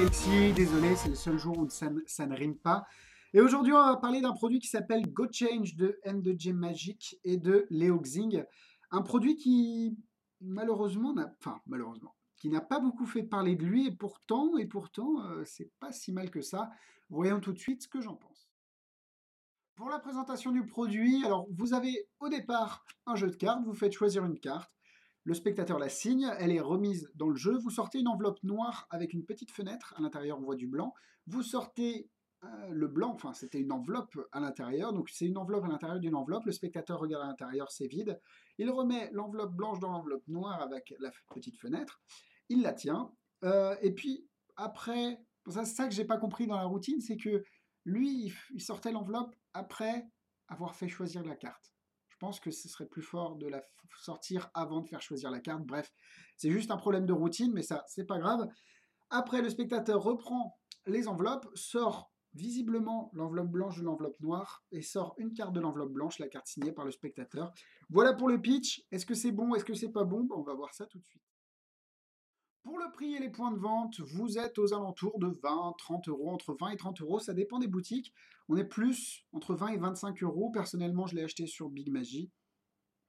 Alexis, désolé, c'est le seul jour où ça ne rime pas. Et aujourd'hui, on va parler d'un produit qui s'appelle GoChange de M2J Magic et de Leo Xing. Un produit qui, malheureusement, qui n'a pas beaucoup fait parler de lui, et pourtant, c'est pas si mal que ça. Voyons tout de suite ce que j'en pense. Pour la présentation du produit, alors vous avez au départ un jeu de cartes, vous faites choisir une carte, le spectateur la signe, elle est remise dans le jeu, vous sortez une enveloppe noire avec une petite fenêtre, à l'intérieur on voit du blanc, vous sortez le blanc, enfin c'était une enveloppe à l'intérieur, donc c'est une enveloppe à l'intérieur d'une enveloppe, le spectateur regarde à l'intérieur, c'est vide, il remet l'enveloppe blanche dans l'enveloppe noire avec la petite fenêtre, il la tient, et puis après, c'est ça que j'ai pas compris dans la routine, c'est que lui, il sortait l'enveloppe après avoir fait choisir la carte. Je pense que ce serait plus fort de la sortir avant de faire choisir la carte. Bref, c'est juste un problème de routine, mais ça, c'est pas grave. Après, le spectateur reprend les enveloppes, sort visiblement l'enveloppe blanche de l'enveloppe noire et sort une carte de l'enveloppe blanche, la carte signée par le spectateur. Voilà pour le pitch. Est-ce que c'est bon? Est-ce que c'est pas bon? On va voir ça tout de suite. Pour le prix et les points de vente, vous êtes aux alentours de 20, 30 euros, entre 20 et 30 euros, ça dépend des boutiques. On est plus entre 20 et 25 euros. Personnellement, je l'ai acheté sur Big Magie.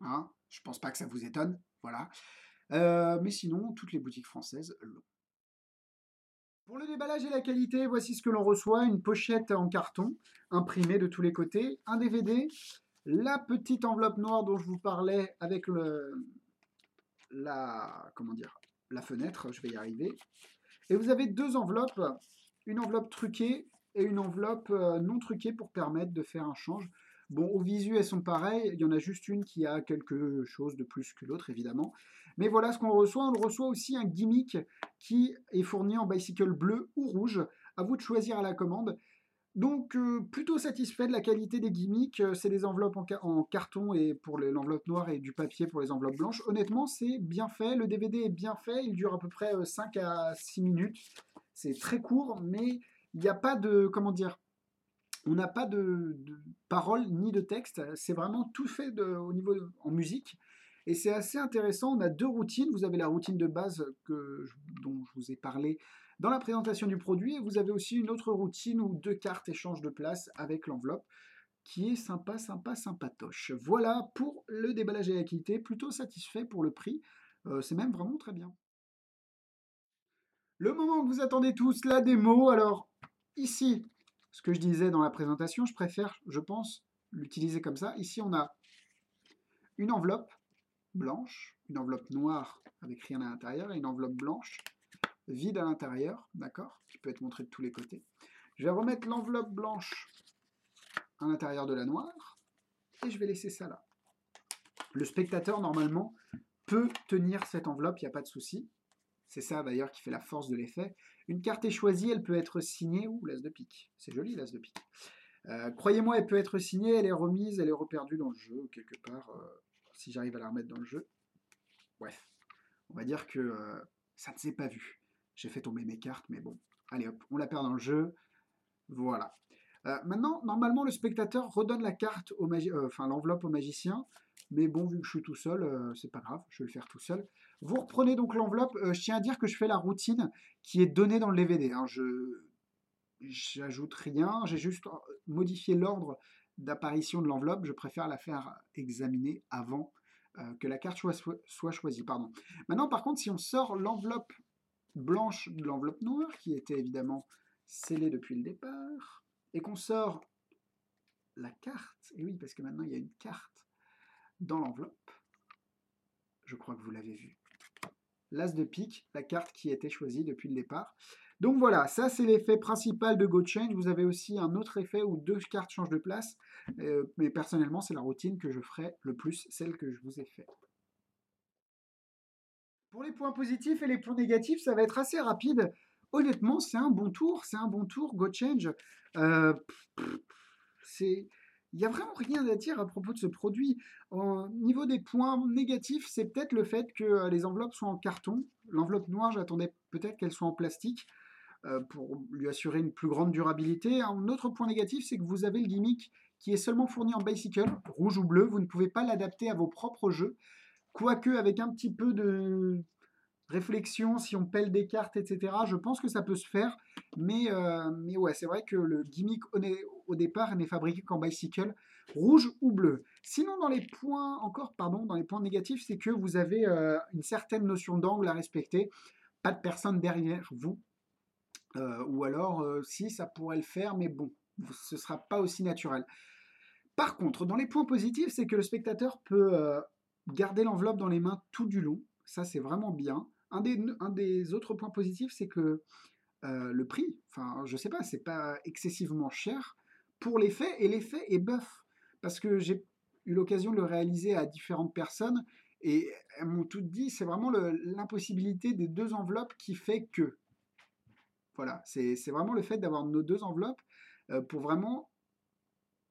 Hein, je pense pas que ça vous étonne, voilà. Mais sinon, toutes les boutiques françaises l'ont. Pour le déballage et la qualité, voici ce que l'on reçoit. Une pochette en carton, imprimée de tous les côtés, un DVD, la petite enveloppe noire dont je vous parlais avec comment dire, la fenêtre, je vais y arriver. Et vous avez deux enveloppes, une enveloppe truquée et une enveloppe non truquée pour permettre de faire un change. Bon, au visu, elles sont pareilles. Il y en a juste une qui a quelque chose de plus que l'autre, évidemment. Mais voilà ce qu'on reçoit. On reçoit aussi un gimmick qui est fourni en bicycle bleu ou rouge. À vous de choisir à la commande. Donc, plutôt satisfait de la qualité des gimmicks. C'est des enveloppes en carton et pour l'enveloppe noire et du papier pour les enveloppes blanches. Honnêtement, c'est bien fait. Le DVD est bien fait. Il dure à peu près 5 à 6 minutes. C'est très court, mais il n'y a pas de, comment dire, on n'a pas de paroles ni de texte. C'est vraiment tout fait au niveau en musique. Et c'est assez intéressant. On a deux routines. Vous avez la routine de base dont je vous ai parlé dans la présentation du produit. Et vous avez aussi une autre routine où deux cartes échangent de place avec l'enveloppe qui est sympatoche. Voilà pour le déballage et la qualité. Plutôt satisfait pour le prix. C'est même vraiment très bien. Le moment que vous attendez tous, la démo. Alors, ici, ce que je disais dans la présentation, je préfère, je pense, l'utiliser comme ça. Ici, on a une enveloppe blanche, une enveloppe noire avec rien à l'intérieur et une enveloppe blanche vide à l'intérieur, d'accord, qui peut être montrée de tous les côtés. Je vais remettre l'enveloppe blanche à l'intérieur de la noire et je vais laisser ça là. Le spectateur, normalement, peut tenir cette enveloppe, il n'y a pas de souci. C'est ça d'ailleurs qui fait la force de l'effet. Une carte est choisie, elle peut être signée. Ouh, l'as de pique. C'est joli, l'as de pique. Croyez-moi, elle peut être signée, elle est remise, elle est reperdue dans le jeu, quelque part, si j'arrive à la remettre dans le jeu. Bref, on va dire que ça ne s'est pas vu. J'ai fait tomber mes cartes, mais bon. Allez hop, on la perd dans le jeu. Voilà. Maintenant, normalement, le spectateur redonne la carte enfin l'enveloppe au magicien. Mais bon, vu que je suis tout seul, c'est pas grave, je vais le faire tout seul. Vous reprenez donc l'enveloppe. Je tiens à dire que je fais la routine qui est donnée dans le DVD. Hein. J'ajoute rien, j'ai juste modifié l'ordre d'apparition de l'enveloppe. Je préfère la faire examiner avant que la carte soit choisie. Pardon. Maintenant, par contre, si on sort l'enveloppe blanche de l'enveloppe noire, qui était évidemment scellée depuis le départ, et qu'on sort la carte, et oui, parce que maintenant il y a une carte dans l'enveloppe, je crois que vous l'avez vu, l'as de pique, la carte qui était choisie depuis le départ. Donc voilà, ça c'est l'effet principal de GoChange. Vous avez aussi un autre effet où deux cartes changent de place, mais personnellement c'est la routine que je ferai le plus, celle que je vous ai faite. Pour les points positifs et les points négatifs, ça va être assez rapide. Honnêtement, c'est un bon tour, GoChange. Euh, c'est, il n'y a vraiment rien à dire à propos de ce produit. Au niveau des points négatifs, c'est peut-être le fait que les enveloppes soient en carton. L'enveloppe noire, j'attendais peut-être qu'elle soit en plastique pour lui assurer une plus grande durabilité. Un autre point négatif, c'est que vous avez le gimmick qui est seulement fourni en bicycle, rouge ou bleu. Vous ne pouvez pas l'adapter à vos propres jeux. Quoique, avec un petit peu réflexion, si on pèle des cartes, etc. Je pense que ça peut se faire, mais ouais, c'est vrai que le gimmick au départ n'est fabriqué qu'en bicycle, rouge ou bleu. Sinon, dans les points, encore, pardon, dans les points négatifs, c'est que vous avez une certaine notion d'angle à respecter, pas de personne derrière vous, ou alors, si, ça pourrait le faire, mais bon, ce sera pas aussi naturel. Par contre, dans les points positifs, c'est que le spectateur peut garder l'enveloppe dans les mains tout du long. Ça, c'est vraiment bien. Un des autres points positifs, c'est que le prix, enfin, je sais pas, c'est pas excessivement cher pour l'effet, et l'effet est buff. Parce que j'ai eu l'occasion de le réaliser à différentes personnes, et elles m'ont toutes dit, c'est vraiment l'impossibilité des deux enveloppes qui fait que. Voilà, c'est vraiment le fait d'avoir nos deux enveloppes pour vraiment,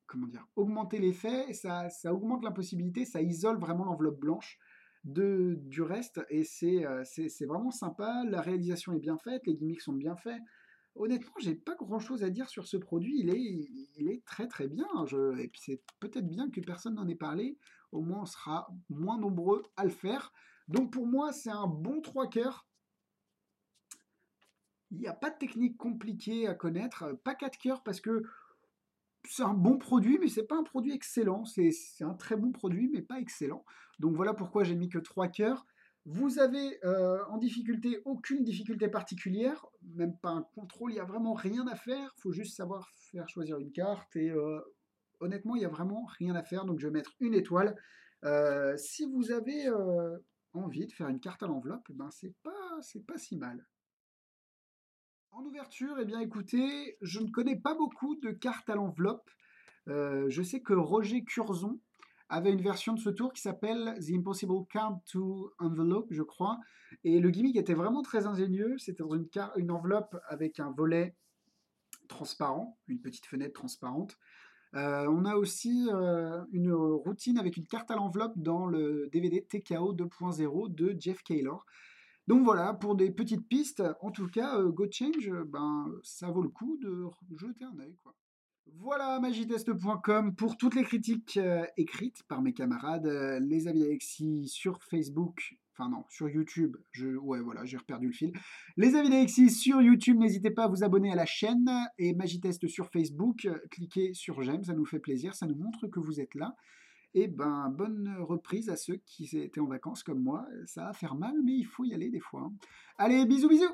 comment dire, augmenter l'effet, ça augmente l'impossibilité, ça isole vraiment l'enveloppe blanche du reste, et c'est vraiment sympa, la réalisation est bien faite, les gimmicks sont bien faits. Honnêtement, j'ai pas grand-chose à dire sur ce produit, il est très très bien, et puis c'est peut-être bien que personne n'en ait parlé, au moins on sera moins nombreux à le faire. Donc pour moi, c'est un bon 3 cœurs. Il n'y a pas de technique compliquée à connaître, pas 4 cœurs parce que c'est un bon produit, mais c'est pas un produit excellent. C'est un très bon produit, mais pas excellent. Donc voilà pourquoi j'ai mis que 3 cœurs. Vous avez en difficulté aucune difficulté particulière, même pas un contrôle, il n'y a vraiment rien à faire. Il faut juste savoir faire choisir une carte et honnêtement, il n'y a vraiment rien à faire. Donc je vais mettre une étoile. Si vous avez envie de faire une carte à l'enveloppe, ben c'est pas si mal. En ouverture, eh bien écoutez, je ne connais pas beaucoup de cartes à l'enveloppe. Je sais que Roger Curzon avait une version de ce tour qui s'appelle The Impossible Card to Envelope, je crois. Et le gimmick était vraiment très ingénieux. C'était dans une enveloppe avec un volet transparent, une petite fenêtre transparente. On a aussi une routine avec une carte à l'enveloppe dans le DVD TKO 2.0 de Jeff Kaylor. Donc voilà, pour des petites pistes, en tout cas, GoChange, ben, ça vaut le coup de jeter un œil, quoi. Voilà, magitest.com pour toutes les critiques écrites par mes camarades, les avis d'Alexis sur Facebook, enfin non, sur YouTube, ouais voilà, j'ai reperdu le fil. Les avis d'Alexis sur YouTube, n'hésitez pas à vous abonner à la chaîne, et Magitest sur Facebook, cliquez sur j'aime, ça nous fait plaisir, ça nous montre que vous êtes là. Et ben, bonne reprise à ceux qui étaient en vacances comme moi. Ça va faire mal, mais il faut y aller des fois, hein. Allez, bisous, bisous!